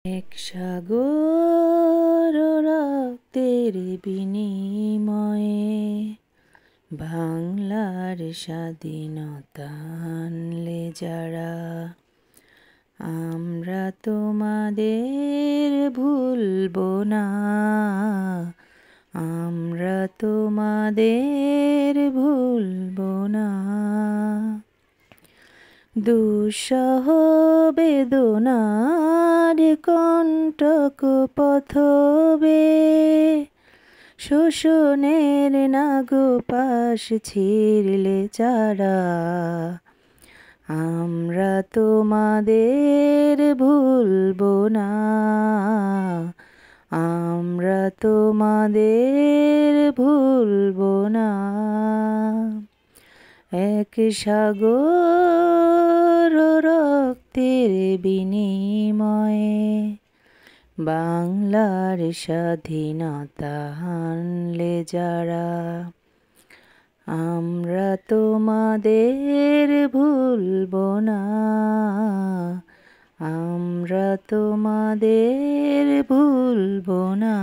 এক সাগর রক্তের বিনিময়ে বাংলার স্বাধীনতা আনলে যারা, আমরা তোমাদের ভুলবো না, আমরা তোমাদের ভুলবো না। দুঃসহ বেদনার কণ্টক পথবে, শোষণের নাগপাশ ছিঁড়লে যারা, আমরা তোমাদের ভুলবো না, আমরা তোমাদের ভুলবো না। এক সাগর রক্তের বিনিময়ে বাংলার স্বাধীনতা আনলে যারা, আমরা তোমাদের ভুলবো না, আমরা তোমাদের ভুলবো না।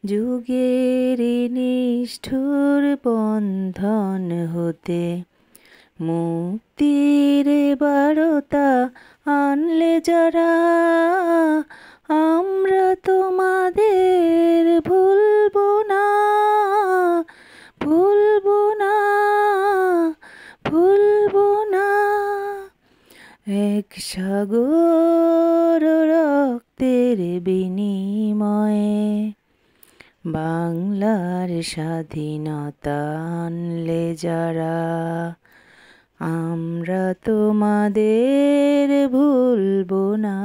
যুগের নিষ্ঠুর বন্ধন হতে মুক্তির বারতা আনলে যারা, আমরা তোমাদের ভুলবো না, ভুলবো না, ভুলবো না। এক সাগর রক্তের বিনিময়ে বাংলার স্বাধীনতা আনলে যারা, আমরা তোমাদের ভুলবো না,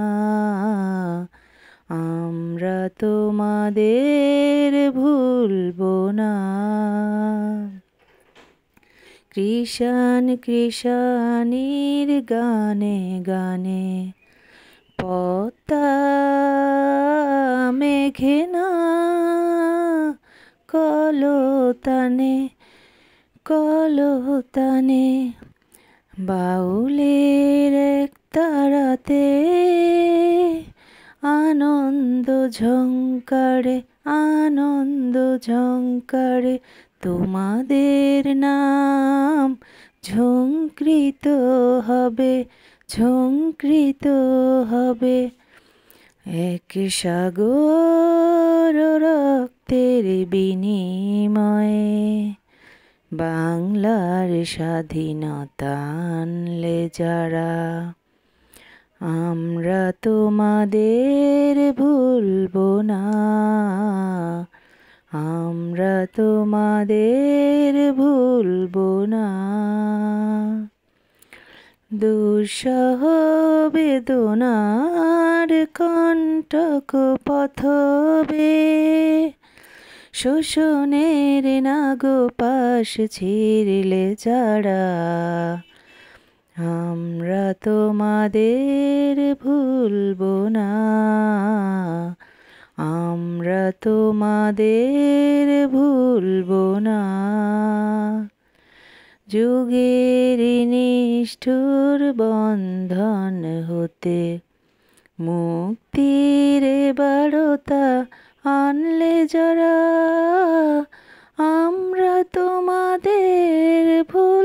আমরা তোমাদের ভুলবো না। কৃষাণীর গানে গানে পদ্মা মেঘনা, কলতানে কলতানে বাউলের এক তারাতে, আনন্দ ঝংকারে আনন্দ ঝংকারে তোমাদের নাম ঝংকৃত হবে, ঝংকৃত হবে। এক সাগর রক্তের বিনিময়ে বাংলার স্বাধীনতা আনলে যারা, আমরা তোমাদের ভুলবো না, আমরা তোমাদের ভুলবো না। দুঃসহ বেদনার কণ্টক পথবে, শোষণের নাগপাশ ছিঁড়লে যারা, আমরা তোমাদের ভুলবো না, আমরা তোমাদের ভুলবো না। যুগের নিষ্ঠুর বন্ধন হতে মুক্তির বারতা আনলে যারা, আমরা তোমাদের ভুল